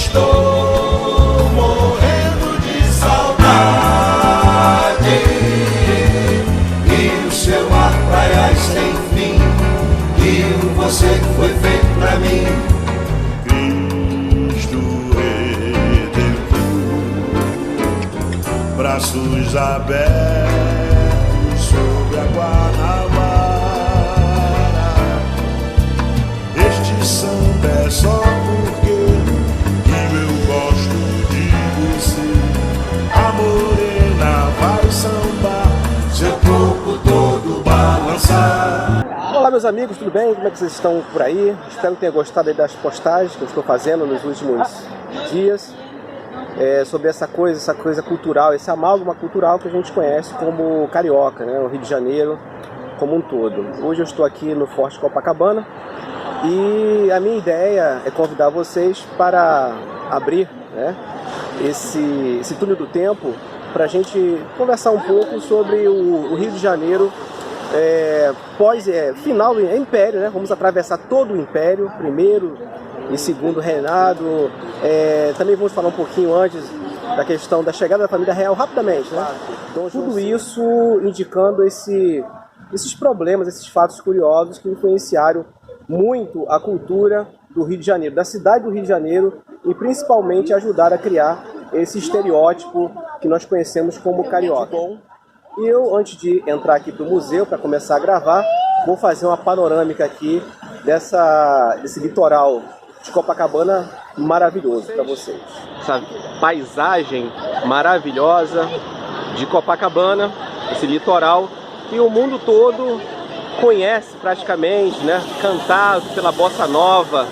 Estou morrendo de saudade e o seu mar praias sem fim, e você que foi feito pra mim. Cristo Redentor, braços abertos sobre a Guanabara. Este samba é só porque eu gosto de você. A morena vai sambar, seu corpo todo balançar. Olá meus amigos, tudo bem? Como é que vocês estão por aí? Espero que tenham gostado aí das postagens que eu estou fazendo nos últimos dias sobre essa coisa cultural, esse amálgama cultural que a gente conhece como carioca, né? O Rio de Janeiro como um todo. Hoje eu estou aqui no Forte Copacabana e a minha ideia é convidar vocês para abrir, né, esse túnel do tempo para a gente conversar um pouco sobre o Rio de Janeiro final do Império, né? Vamos atravessar todo o Império, primeiro e segundo reinado. Também vamos falar um pouquinho antes da questão da chegada da família real, rapidamente, né? Então, tudo isso indicando esses problemas, esses fatos curiosos que influenciaram muito a cultura do Rio de Janeiro, da cidade do Rio de Janeiro, e principalmente ajudaram a criar esse estereótipo que nós conhecemos como carioca. E eu, antes de entrar aqui para o museu, para começar a gravar, vou fazer uma panorâmica aqui desse litoral de Copacabana maravilhoso para vocês. Essa paisagem maravilhosa de Copacabana, esse litoral que o mundo todo conhece praticamente, né? Cantado pela bossa nova,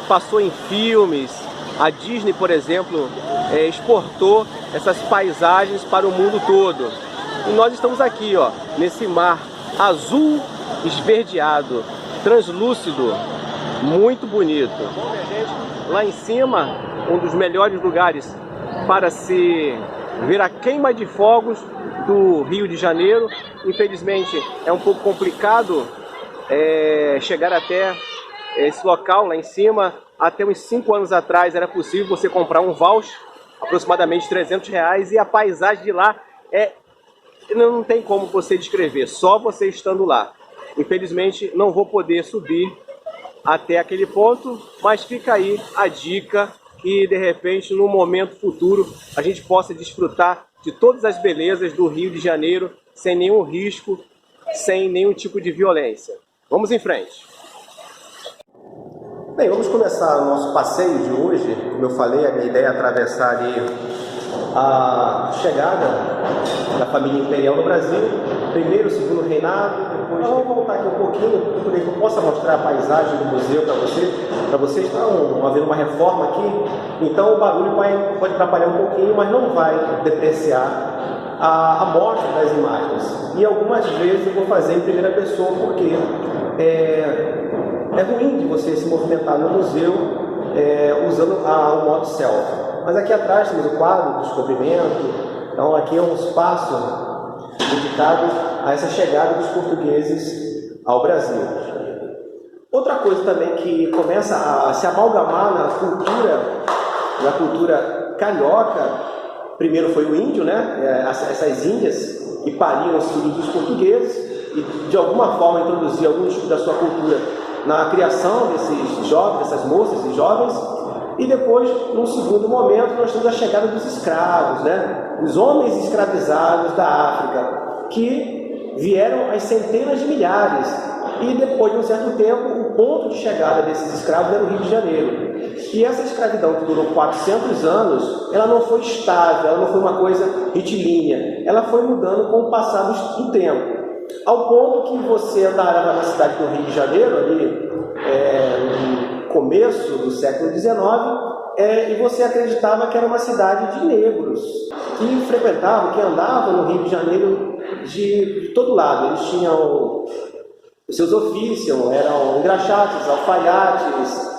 passou em filmes. A Disney, por exemplo, exportou essas paisagens para o mundo todo. E nós estamos aqui, ó, nesse mar azul esverdeado, translúcido, muito bonito. Bom, minha gente, lá em cima, um dos melhores lugares para se ver a queima de fogos do Rio de Janeiro. Infelizmente é um pouco complicado chegar até esse local lá em cima. Até uns 5 anos atrás era possível você comprar um voucher, aproximadamente R$300, e a paisagem de lá não tem como você descrever, só você estando lá. Infelizmente não vou poder subir até aquele ponto, mas fica aí a dica que de repente no momento futuro a gente possa desfrutar de todas as belezas do Rio de Janeiro sem nenhum risco, sem nenhum tipo de violência. Vamos em frente. Bem, vamos começar o nosso passeio de hoje. Como eu falei, a minha ideia é atravessar ali a chegada da família imperial no Brasil, primeiro, segundo reinado, depois vamos voltar aqui um pouquinho, para poder que eu possa mostrar a paisagem do museu para vocês. Está havendo uma reforma aqui, então o barulho pode atrapalhar um pouquinho, mas não vai depreciar a mostra das imagens. E algumas vezes eu vou fazer em primeira pessoa, porque é ruim de você se movimentar no museu usando o modo selfie. Mas aqui atrás temos o quadro do descobrimento. Então aqui é um espaço dedicado a essa chegada dos portugueses ao Brasil. Outra coisa também que começa a se amalgamar na cultura carioca, primeiro foi o índio, né? Essas índias que pariam os filhos dos portugueses e de alguma forma introduzir algum tipo da sua cultura na criação desses jovens, dessas moças e jovens. E depois, num segundo momento, nós temos a chegada dos escravos, né? Os homens escravizados da África, que vieram às centenas de milhares. E depois de um certo tempo, o ponto de chegada desses escravos era o Rio de Janeiro. E essa escravidão, que durou 400 anos, ela não foi estável, ela não foi uma coisa retilínea. Ela foi mudando com o passar do tempo. Ao ponto que você andava na cidade do Rio de Janeiro, ali no começo do século XIX, e você acreditava que era uma cidade de negros, que frequentavam, que andavam no Rio de Janeiro de todo lado. Eles tinham os seus ofícios, eram engraxates, alfaiates,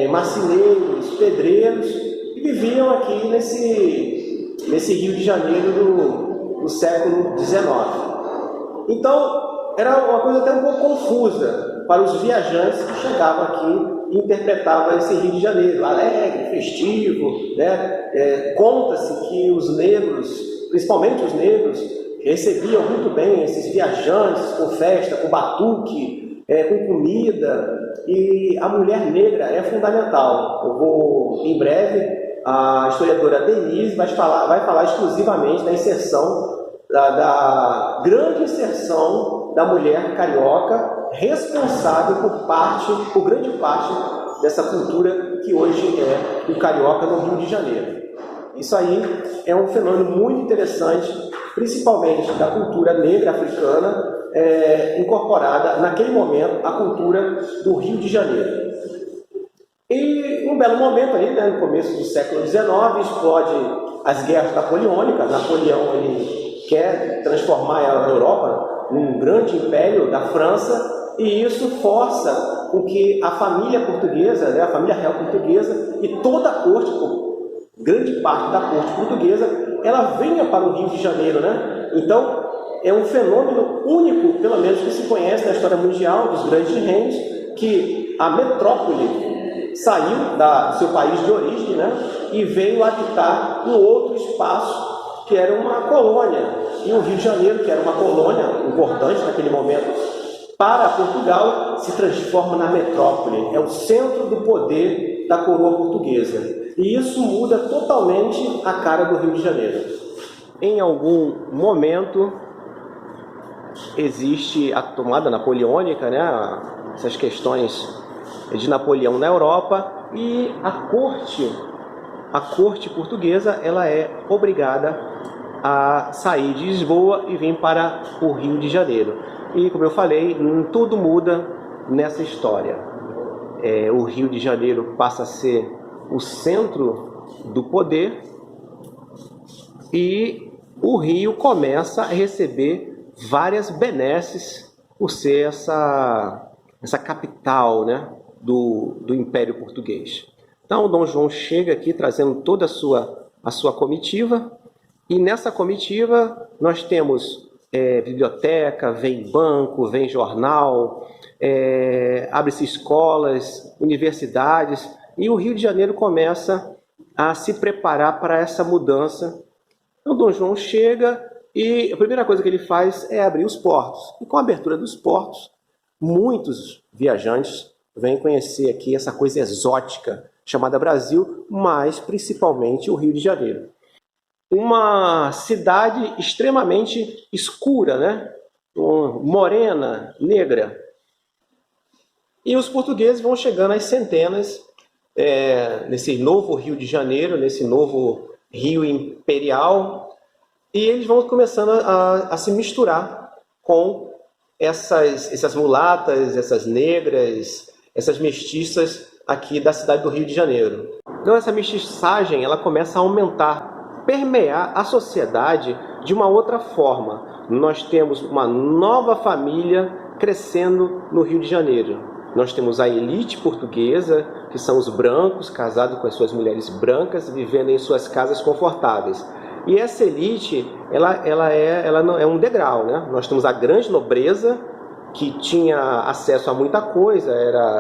marceneiros, pedreiros, e viviam aqui nesse Rio de Janeiro do século XIX. Então, era uma coisa até um pouco confusa. para os viajantes que chegavam aqui e interpretavam esse Rio de Janeiro, alegre, festivo, né? Conta-se que os negros, principalmente os negros, recebiam muito bem esses viajantes com festa, com batuque, com comida, e a mulher negra é fundamental. Eu vou, em breve, a historiadora Denise vai falar exclusivamente da inserção, da grande inserção da mulher carioca, responsável por grande parte dessa cultura que hoje é o carioca no Rio de Janeiro. Isso aí é um fenômeno muito interessante, principalmente da cultura negra africana, incorporada naquele momento à cultura do Rio de Janeiro. E um belo momento aí, né, no começo do século XIX, explode as guerras napoleônicas. Napoleão ele quer transformar a Europa num grande império da França, e isso força com que a família portuguesa, né, a família real portuguesa e toda a corte, grande parte da corte portuguesa, ela venha para o Rio de Janeiro, né? Então, é um fenômeno único, pelo menos que se conhece na história mundial dos grandes reinos, que a metrópole saiu do seu país de origem, né, e veio habitar um outro espaço que era uma colônia. E o Rio de Janeiro, que era uma colônia importante naquele momento para Portugal, se transforma na metrópole, é o centro do poder da coroa portuguesa. E isso muda totalmente a cara do Rio de Janeiro. Em algum momento existe a tomada napoleônica, né? Essas questões de Napoleão na Europa, e a corte portuguesa ela é obrigada a sair de Lisboa e vir para o Rio de Janeiro. E como eu falei, tudo muda nessa história. O Rio de Janeiro passa a ser o centro do poder e o Rio começa a receber várias benesses por ser essa capital, né, do Império Português. Então, Dom João chega aqui trazendo toda a sua comitiva, e nessa comitiva nós temos biblioteca, vem banco, vem jornal, abre-se escolas, universidades, e o Rio de Janeiro começa a se preparar para essa mudança. Então, Dom João chega e a primeira coisa que ele faz é abrir os portos. E com a abertura dos portos, muitos viajantes vêm conhecer aqui essa coisa exótica chamada Brasil, mas principalmente o Rio de Janeiro. Uma cidade extremamente escura, né? Morena, negra. E os portugueses vão chegando às centenas nesse novo Rio de Janeiro, nesse novo Rio imperial, e eles vão começando a se misturar com essas mulatas, essas negras, essas mestiças aqui da cidade do Rio de Janeiro. Então essa mestiçagem ela começa a aumentar, permear a sociedade de uma outra forma. Nós temos uma nova família crescendo no Rio de Janeiro. Nós temos a elite portuguesa, que são os brancos, casados com as suas mulheres brancas, vivendo em suas casas confortáveis. E essa elite, ela é um degrau, né? Nós temos a grande nobreza, que tinha acesso a muita coisa,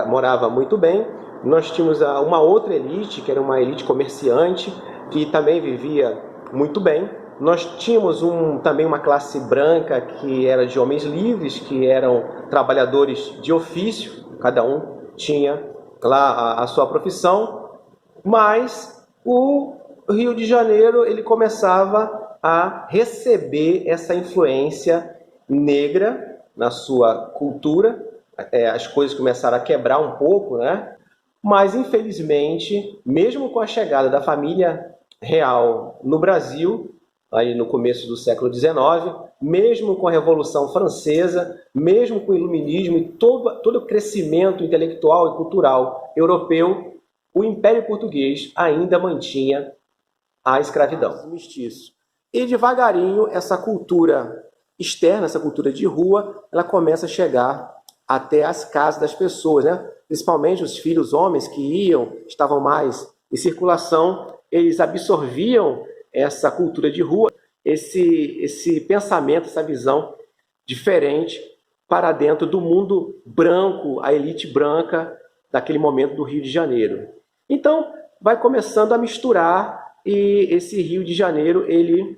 morava muito bem. Nós tínhamos uma outra elite, que era uma elite comerciante, que também vivia muito bem. Nós tínhamos também uma classe branca, que era de homens livres, que eram trabalhadores de ofício, cada um tinha lá a sua profissão, mas o Rio de Janeiro ele começava a receber essa influência negra na sua cultura. As coisas começaram a quebrar um pouco, né? Mas, infelizmente, mesmo com a chegada da família real no Brasil, aí no começo do século XIX, mesmo com a Revolução Francesa, mesmo com o Iluminismo e todo o crescimento intelectual e cultural europeu, o Império Português ainda mantinha a escravidão. Mestiço. E devagarinho essa cultura externa, essa cultura de rua, ela começa a chegar até as casas das pessoas, né? Principalmente os filhos homens que estavam mais em circulação, eles absorviam essa cultura de rua, esse pensamento, essa visão diferente para dentro do mundo branco, a elite branca daquele momento do Rio de Janeiro. Então, vai começando a misturar e esse Rio de Janeiro, ele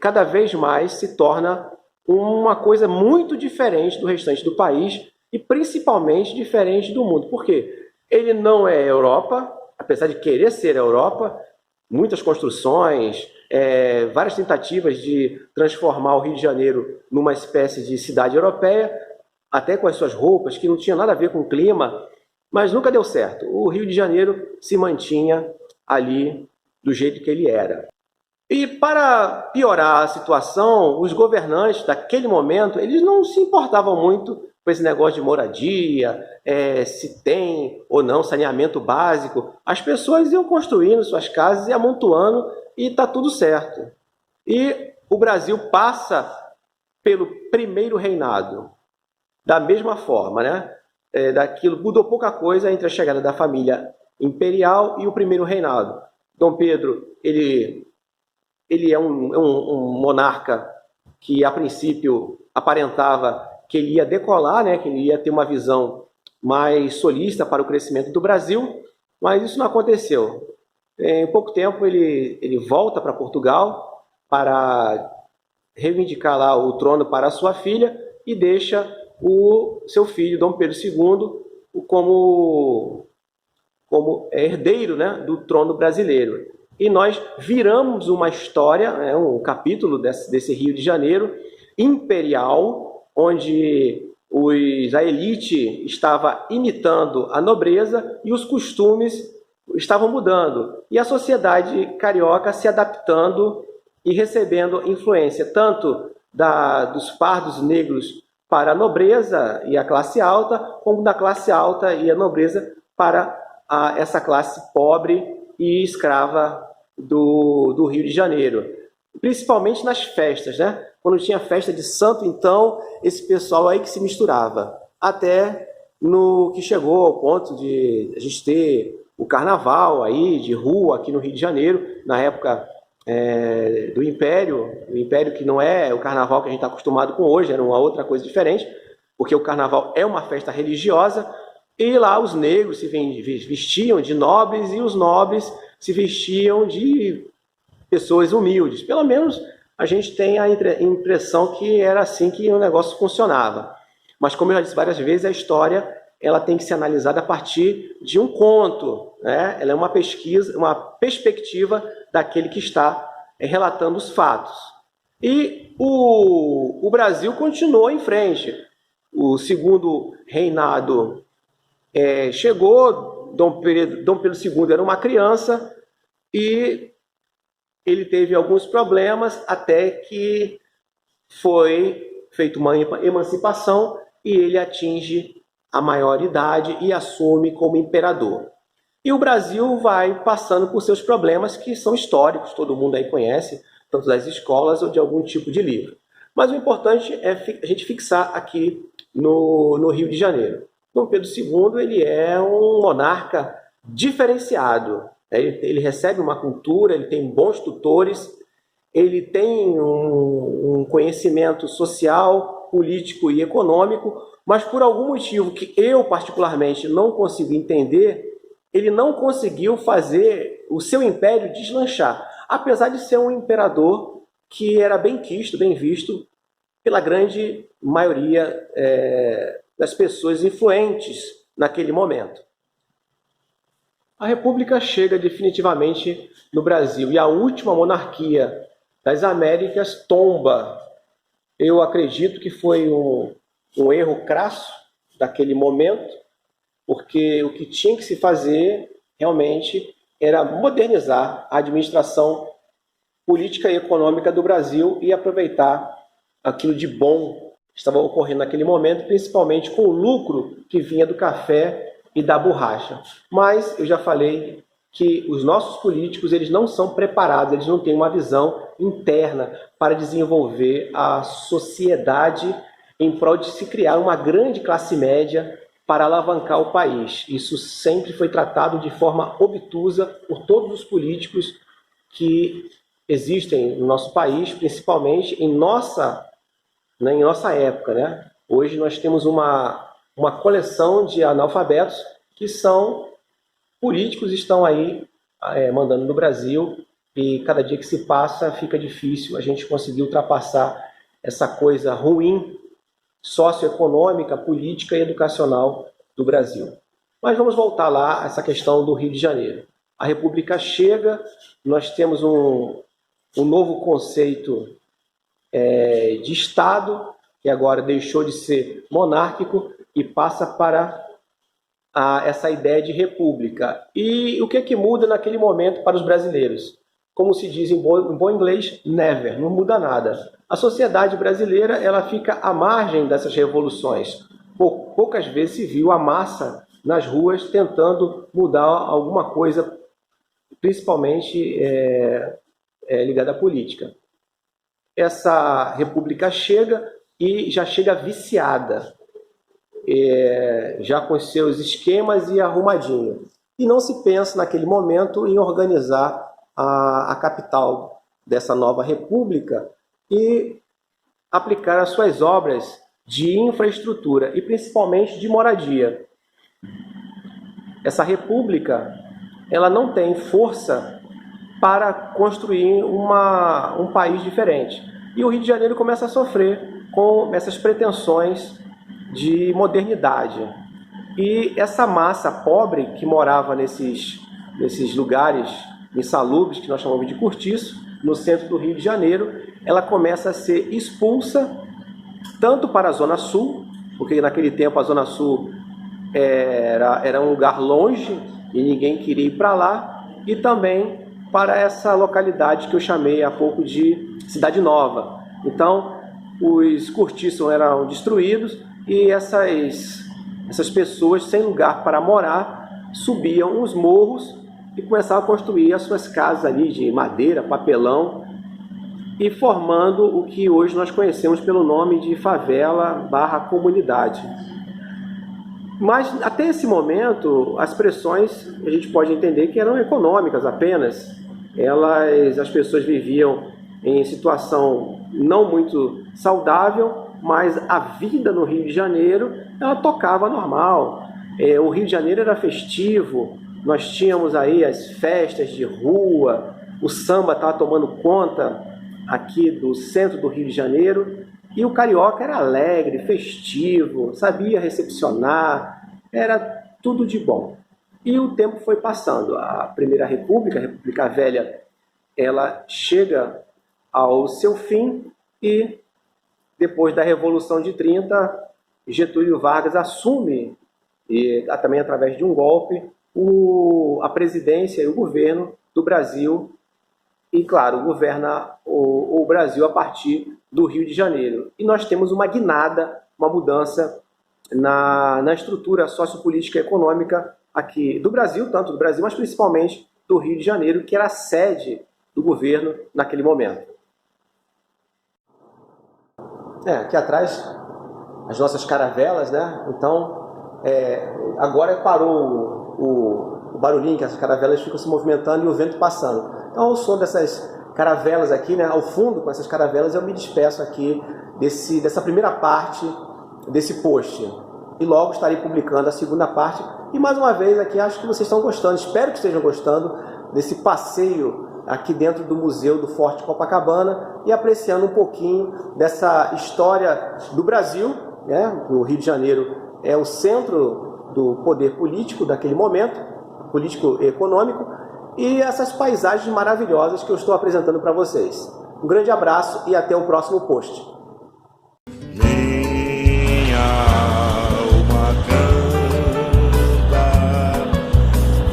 cada vez mais se torna uma coisa muito diferente do restante do país e principalmente diferente do mundo. Por quê? Ele não é Europa, apesar de querer ser Europa, muitas construções, várias tentativas de transformar o Rio de Janeiro numa espécie de cidade europeia, até com as suas roupas, que não tinha nada a ver com o clima, mas nunca deu certo. O Rio de Janeiro se mantinha ali do jeito que ele era. E para piorar a situação, os governantes daquele momento, eles não se importavam muito com esse negócio de moradia, se tem ou não saneamento básico. As pessoas iam construindo suas casas e amontoando e está tudo certo. E o Brasil passa pelo primeiro reinado da mesma forma, né? Daquilo mudou pouca coisa entre a chegada da família imperial e o primeiro reinado. Dom Pedro, ele é um monarca que a princípio aparentava que ele ia decolar, né? Que ele ia ter uma visão mais solícita para o crescimento do Brasil, mas isso não aconteceu. Em pouco tempo ele volta para Portugal para reivindicar lá o trono para a sua filha e deixa o seu filho, Dom Pedro II, como herdeiro, né, do trono brasileiro. E nós viramos uma história, um capítulo desse Rio de Janeiro imperial, onde a elite estava imitando a nobreza e os costumes estavam mudando. E a sociedade carioca se adaptando e recebendo influência tanto dos pardos negros para a nobreza e a classe alta, como da classe alta e a nobreza para essa classe pobre e escrava do Rio de Janeiro. Principalmente nas festas, né? Quando tinha festa de santo, então, esse pessoal aí que se misturava. Até no que chegou ao ponto de a gente ter o carnaval aí de rua aqui no Rio de Janeiro, na época do Império, o Império que não é o carnaval que a gente está acostumado com hoje, era uma outra coisa diferente, porque o carnaval é uma festa religiosa, e lá os negros se vestiam de nobres e os nobres se vestiam de pessoas humildes. Pelo menos a gente tem a impressão que era assim que o negócio funcionava. Mas como eu já disse várias vezes, a história ela tem que ser analisada a partir de um conto, né? Ela é uma pesquisa, uma perspectiva daquele que está relatando os fatos. E o Brasil continuou em frente. O segundo reinado chegou, Dom Pedro II era uma criança e ele teve alguns problemas até que foi feita uma emancipação e ele atinge a maioridade e assume como imperador. E o Brasil vai passando por seus problemas que são históricos, todo mundo aí conhece, tanto das escolas ou de algum tipo de livro. Mas o importante é a gente fixar aqui no Rio de Janeiro. Dom Pedro II ele é um monarca diferenciado. Ele recebe uma cultura, ele tem bons tutores, ele tem um conhecimento social, político e econômico, mas por algum motivo que eu particularmente não consigo entender, ele não conseguiu fazer o seu império deslanchar, apesar de ser um imperador que era bem quisto, bem visto pela grande maioria das pessoas influentes naquele momento. A República chega definitivamente no Brasil e a última monarquia das Américas tomba. Eu acredito que foi um erro crasso daquele momento, porque o que tinha que se fazer realmente era modernizar a administração política e econômica do Brasil e aproveitar aquilo de bom que estava ocorrendo naquele momento, principalmente com o lucro que vinha do café e da borracha. Mas eu já falei que os nossos políticos eles não são preparados, eles não têm uma visão interna para desenvolver a sociedade em prol de se criar uma grande classe média para alavancar o país. Isso sempre foi tratado de forma obtusa por todos os políticos que existem no nosso país, principalmente em nossa época, né? Hoje nós temos uma coleção de analfabetos que são políticos, estão aí mandando no Brasil, e cada dia que se passa fica difícil a gente conseguir ultrapassar essa coisa ruim, socioeconômica, política e educacional do Brasil. Mas vamos voltar lá a essa questão do Rio de Janeiro. A República chega, nós temos um novo conceito de Estado, que agora deixou de ser monárquico e passa para essa ideia de república. E o que é que muda naquele momento para os brasileiros? Como se diz em bom inglês, never, não muda nada. A sociedade brasileira ela fica à margem dessas revoluções. Poucas vezes se viu a massa nas ruas tentando mudar alguma coisa, principalmente ligada à política. Essa república chega e já chega viciada, já com seus esquemas e arrumadinho. E não se pensa naquele momento em organizar a capital dessa nova república e aplicar as suas obras de infraestrutura e principalmente de moradia. Essa república ela não tem força para construir um país diferente. E o Rio de Janeiro começa a sofrer com essas pretensões de modernidade. E essa massa pobre que morava nesses lugares insalubres, que nós chamamos de cortiço, no centro do Rio de Janeiro, ela começa a ser expulsa tanto para a Zona Sul, porque naquele tempo a Zona Sul era um lugar longe e ninguém queria ir para lá, e também para essa localidade que eu chamei há pouco de Cidade Nova. Então, os cortiços eram destruídos e essas pessoas sem lugar para morar subiam os morros e começavam a construir as suas casas ali de madeira, papelão, e formando o que hoje nós conhecemos pelo nome de favela/comunidade. Mas até esse momento, as pressões a gente pode entender que eram econômicas apenas. As pessoas viviam em situação não muito saudável, mas a vida no Rio de Janeiro ela tocava normal. O Rio de Janeiro era festivo, nós tínhamos aí as festas de rua, o samba estava tomando conta aqui do centro do Rio de Janeiro, e o carioca era alegre, festivo, sabia recepcionar, era tudo de bom. E o tempo foi passando. A Primeira República, a República Velha, ela chega ao seu fim e, depois da Revolução de 30, Getúlio Vargas assume, também através de um golpe, a presidência e o governo do Brasil, e, claro, governa o Brasil a partir do Rio de Janeiro. E nós temos uma guinada, uma mudança na estrutura sociopolítica e econômica aqui do Brasil, tanto do Brasil, mas principalmente do Rio de Janeiro, que era a sede do governo naquele momento. Aqui atrás, as nossas caravelas, né? Então, agora parou o barulhinho, que as caravelas ficam se movimentando e o vento passando. Então, ao som dessas caravelas aqui, né? Ao fundo, com essas caravelas, eu me despeço aqui dessa primeira parte desse post. E logo estarei publicando a segunda parte. E mais uma vez aqui, acho que vocês estão gostando, espero que estejam gostando desse passeio aqui dentro do Museu do Forte Copacabana e apreciando um pouquinho dessa história do Brasil, né? O Rio de Janeiro é o centro do poder político daquele momento, político e econômico, e essas paisagens maravilhosas que eu estou apresentando para vocês. Um grande abraço e até o próximo post. Minha alma canta,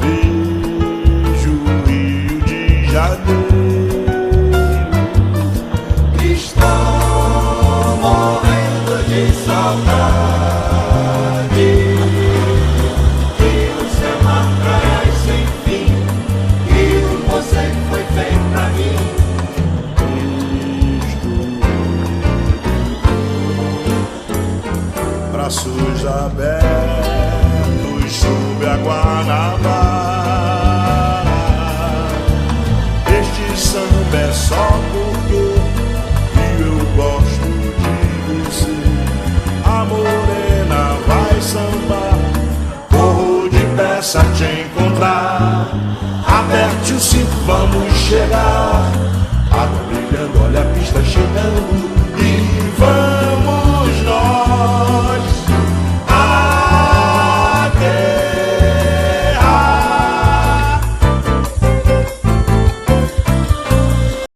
vejo o Rio de Janeiro. Estou morrendo de saudade. Rio, seu mar, praias sem fim. Rio, você foi feito pra mim. Braços abertos sob a Guanabara. Este a morena vai sambar. Corro depressa a te encontrar. Aperte o cinto, vamos chegar. Água brilhando, olha a pista chegando.